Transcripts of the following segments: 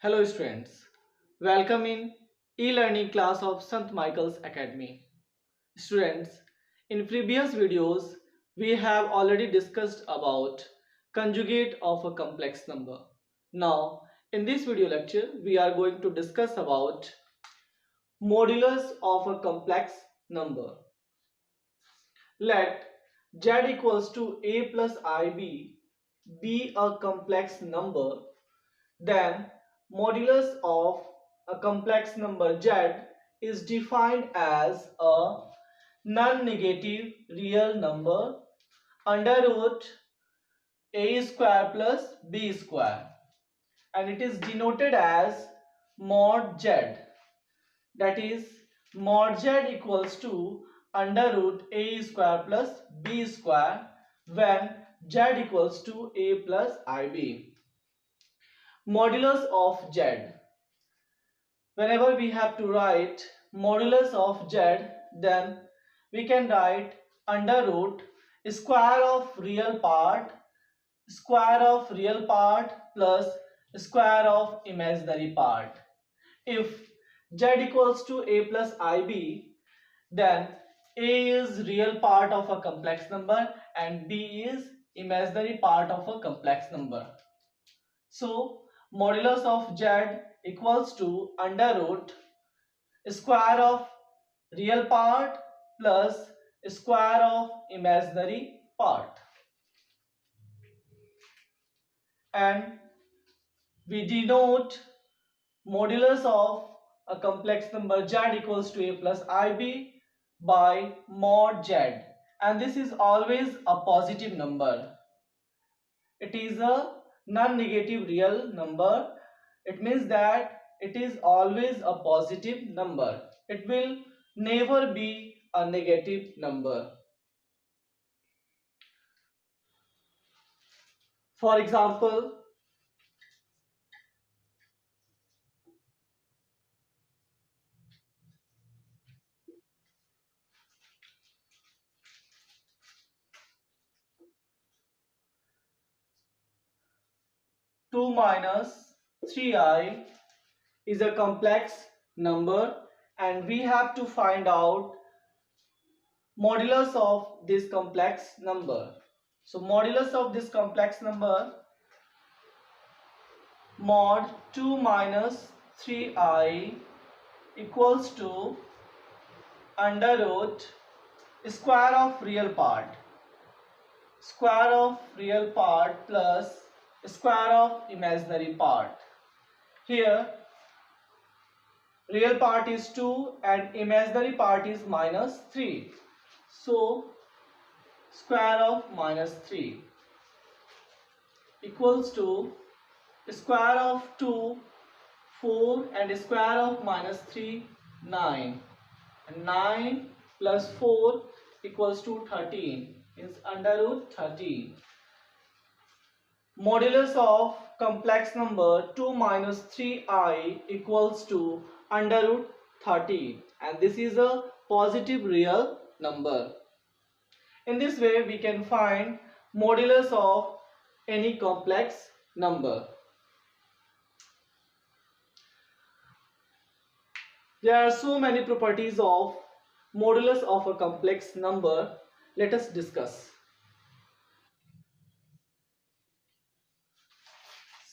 Hello students, welcome in e-learning class of St. Michael's Academy. Students, in previous videos we have already discussed about conjugate of a complex number. Now in this video lecture we are going to discuss about modulus of a complex number. Let z equals to a plus ib be a complex number, then modulus of a complex number z is defined as a non-negative real number under root a square plus b square, and it is denoted as mod z, that is mod z equals to under root a square plus b square when z equals to a plus ib. Modulus of z. Whenever we have to write modulus of z, then we can write under root square of real part plus square of imaginary part. If z equals to a plus ib, then a is real part of a complex number and b is imaginary part of a complex number. So modulus of z equals to under root square of real part plus square of imaginary part, and we denote modulus of a complex number z equals to a plus ib by mod z, and this is always a positive number. It is a non-negative real number. It means that it is always a positive number. It will never be a negative number. For example, 2 minus 3i is a complex number, and we have to find out modulus of this complex number. So modulus of this complex number, mod 2 minus 3i equals to under root square of real part plus square of imaginary part. Here real part is 2 and imaginary part is minus 3, so square of minus 3 equals to square of 2 4 and square of minus 3 9, and 9 plus 4 equals to 13, is under root 13. Modulus of complex number 2 minus 3i equals to under root 13, and this is a positive real number. In this way we can find modulus of any complex number. There are so many properties of modulus of a complex number. Let us discuss.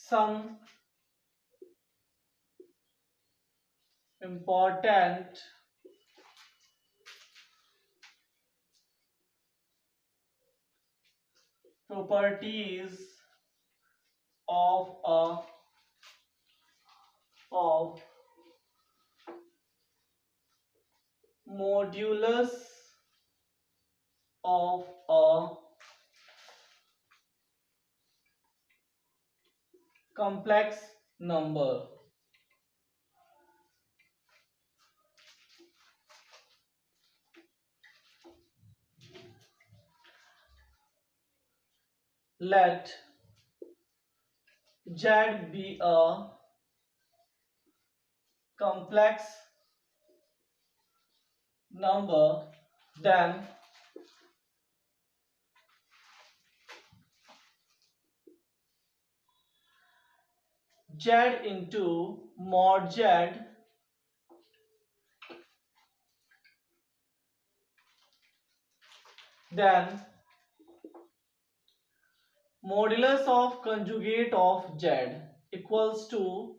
Some important properties of modulus of a complex number. Let z be a complex number, then z into mod z, then modulus of conjugate of z equals to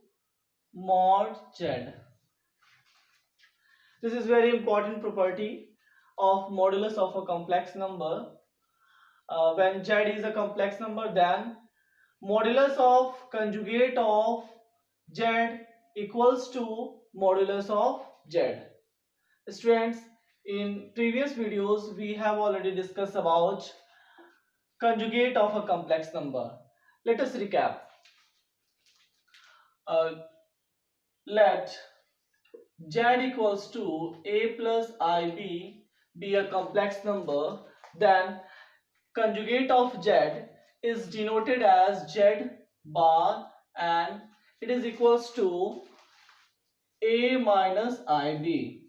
mod z. This is very important property of modulus of a complex number. When z is a complex number, then modulus of conjugate of z equals to modulus of z. Students, in previous videos we have already discussed about conjugate of a complex number. Let us recap. Uh, let z equals to a plus ib be a complex number, then conjugate of z is denoted as z bar and it is equals to a minus ib.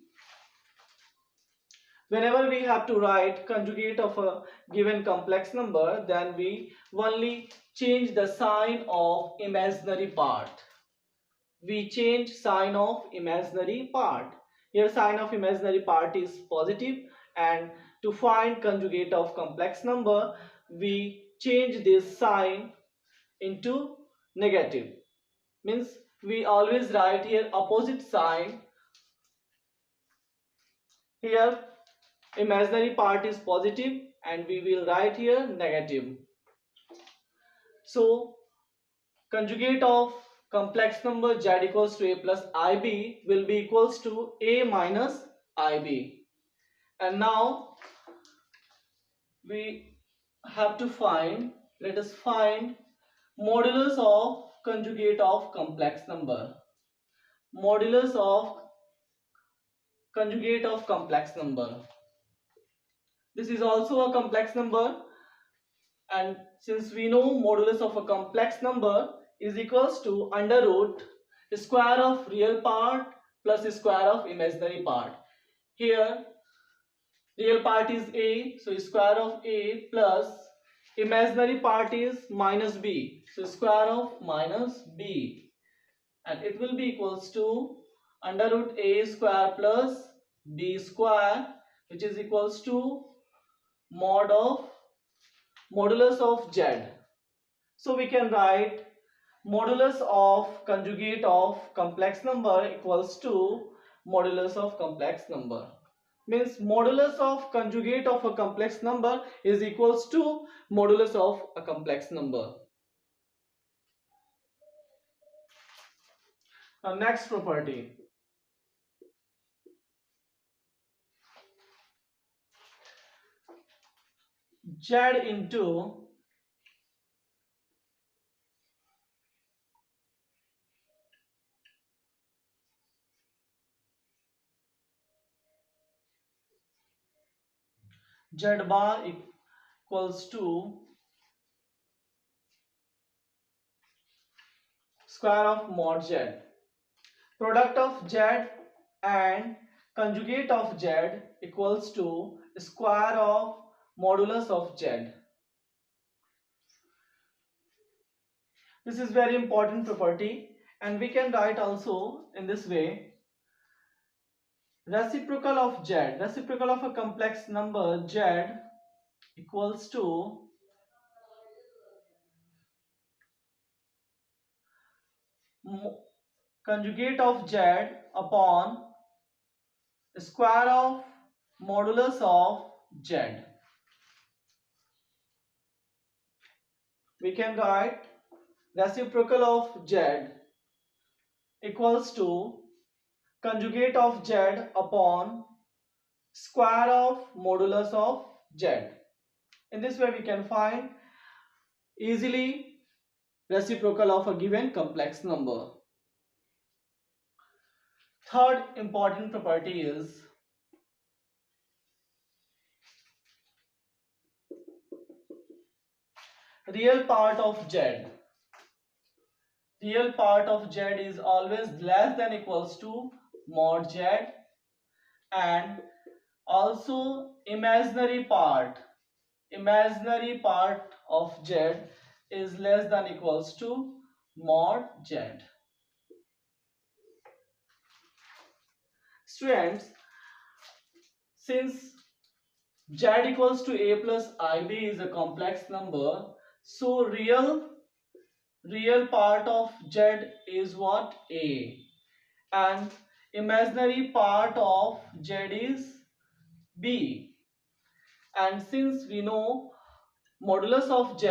Whenever we have to write conjugate of a given complex number, then we only change the sign of imaginary part. We change sign of imaginary part. Here sign of imaginary part is positive, and to find conjugate of complex number, we change this sign into negative. Means we always write here opposite sign. Here imaginary part is positive and we will write here negative. So conjugate of complex number z equals to a plus ib will be equals to a minus ib. And now we have to find, let us find modulus of conjugate of complex number. Modulus of conjugate of complex number. This is also a complex number, and since we know modulus of a complex number is equals to under root square of real part plus square of imaginary part. Here real part is a, so square of a, plus imaginary part is minus b, so square of minus b, and it will be equals to under root a square plus b square, which is equals to modulus of z. So we can write modulus of conjugate of complex number equals to modulus of complex number. Means modulus of conjugate of a complex number is equals to modulus of a complex number. Now next property. Z into Z bar equals to square of mod Z. Product of Z and conjugate of Z equals to square of modulus of Z. This is very important property, and we can write also in this way. Reciprocal of Z, reciprocal of a complex number Z equals to conjugate of Z upon square of modulus of Z. We can write reciprocal of Z equals to conjugate of Z upon square of modulus of Z. In this way we can find easily reciprocal of a given complex number. Third important property is real part of Z. Real part of Z is always less than equals to mod Z, and also imaginary part of Z is less than equals to mod z. Students, since z equals to a plus ib is a complex number, so real part of z is what? A, and imaginary part of z is b. And since we know modulus of z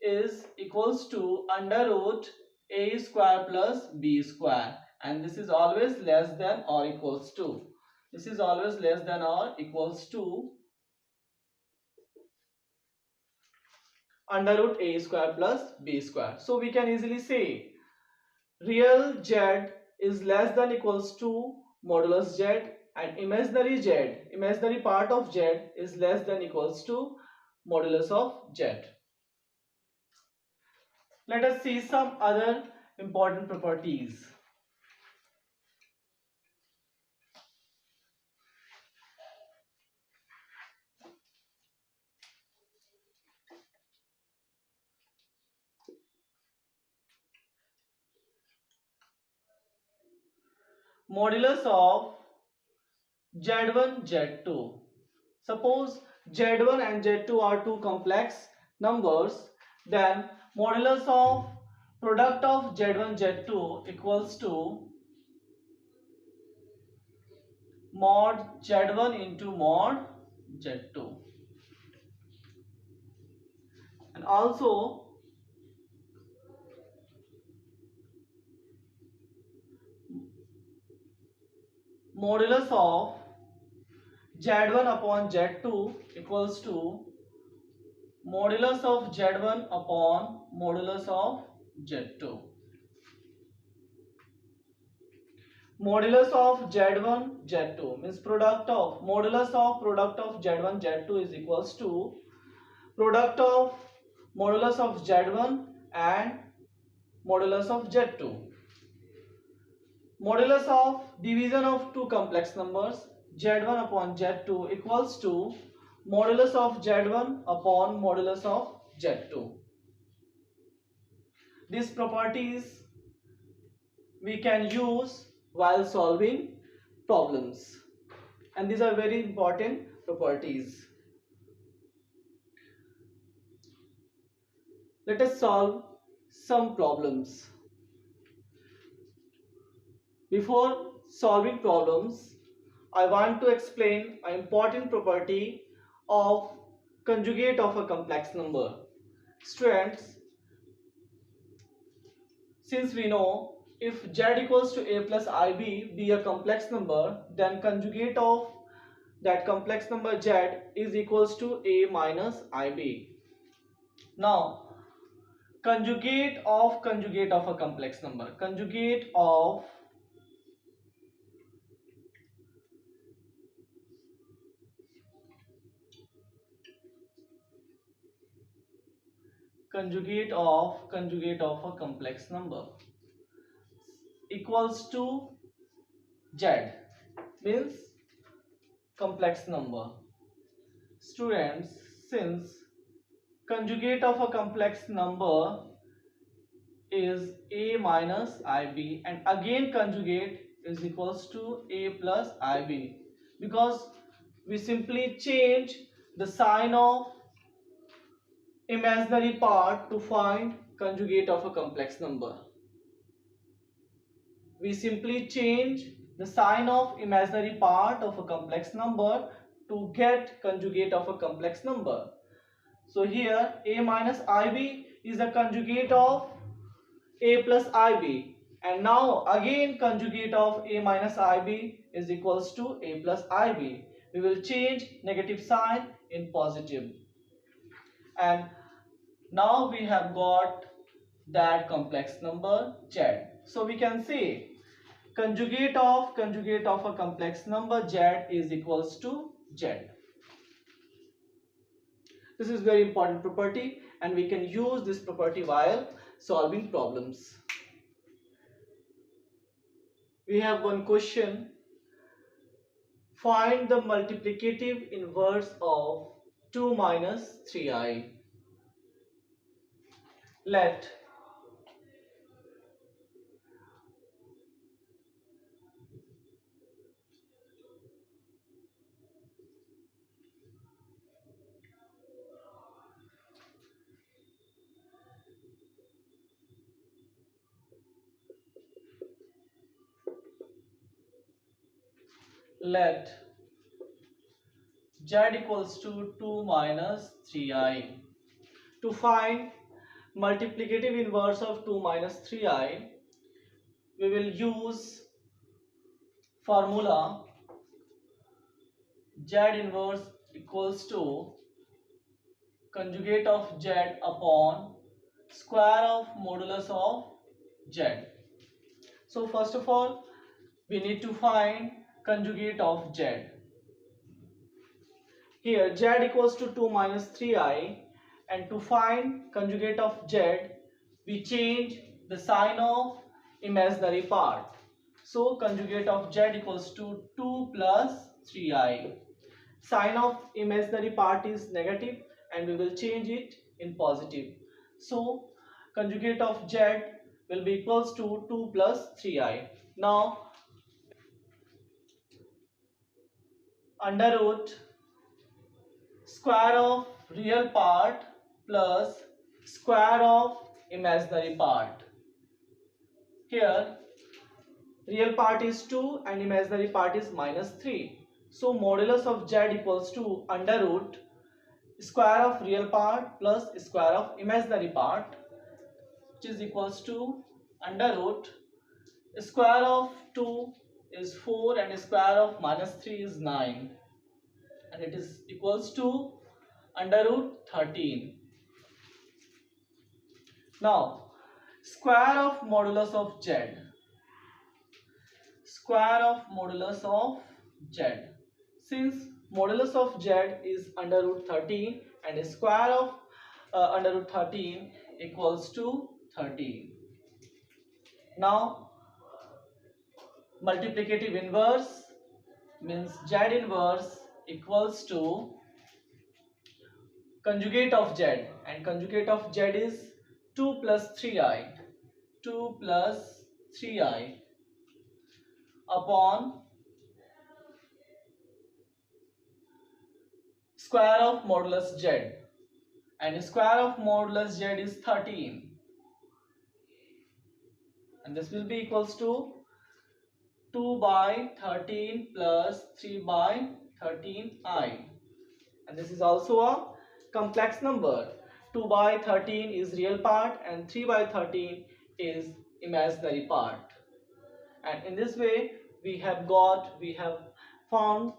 is equals to under root a square plus b square, and this is always less than or equals to, this is always less than or equals to under root a square plus b square. So we can easily say real z is less than equals to modulus z, and imaginary part of z is less than equals to modulus of z. Let us see some other important properties. Modulus of z1, z2. Suppose z1 and z2 are two complex numbers, then modulus of product of z1, z2 equals to mod z1 into mod z2. And also modulus of z1 upon z2 equals to modulus of z1 upon modulus of z2. Modulus of z1 z2 means product of modulus of product of z1 z2 is equals to product of modulus of z1 and modulus of z2. Modulus of division of two complex numbers z1 upon z2 equals to modulus of z1 upon modulus of z2. These properties we can use while solving problems, and these are very important properties. Let us solve some problems. Before solving problems, I want to explain an important property of conjugate of a complex number. Students, since we know if z equals to a plus ib be a complex number, then conjugate of that complex number z is equals to a minus ib. Now, conjugate of a complex number. Conjugate of a complex number equals to z, means complex number. Students, since conjugate of a complex number is a minus ib, and again conjugate is equals to a plus ib, because we simply change the sign of imaginary part to find conjugate of a complex number. We simply change the sign of imaginary part of a complex number to get conjugate of a complex number. So here a minus ib is a conjugate of a plus ib, and now again conjugate of a minus ib is equals to a plus ib. We will change negative sign in positive, and now we have got that complex number z. So we can say conjugate of a complex number z is equals to z. This is very important property, and we can use this property while solving problems. We have one question. Find the multiplicative inverse of 2 minus 3i. Let let z equals to 2 minus 3i. To find multiplicative inverse of 2 minus 3i, we will use formula z inverse equals to conjugate of z upon square of modulus of z. So first of all, we need to find conjugate of z. Here z equals to 2 minus 3i, and to find conjugate of z, we change the sign of imaginary part. So conjugate of z equals to 2 plus 3i. Sign of imaginary part is negative and we will change it in positive. So conjugate of z will be equals to 2 plus 3i. Now under root square of real part plus square of imaginary part. Here real part is 2 and imaginary part is minus 3. So modulus of z equals to under root square of real part plus square of imaginary part, which is equals to under root square of 2 is 4 and square of minus 3 is 9, and it is equals to under root 13. Now square of modulus of z, square of modulus of z. Since modulus of z is under root 13 and square of under root 13 equals to 13. Now multiplicative inverse means z inverse equals to conjugate of z, and conjugate of z is 2 plus 3i, 2 plus 3i upon square of modulus z, and square of modulus z is 13, and this will be equals to 2 by 13 plus 3 by 13i, and this is also a complex number. 2 by 13 is real part and 3 by 13 is imaginary part, and in this way we have found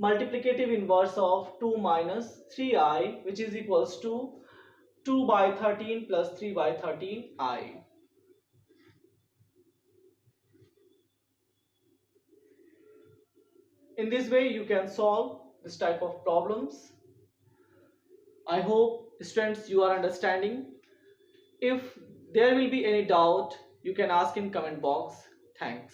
multiplicative inverse of 2 minus 3i, which is equals to 2 by 13 plus 3 by 13i. In this way you can solve this type of problems. I hope students you are understanding. If there will be any doubt, you can ask in comment box. Thanks.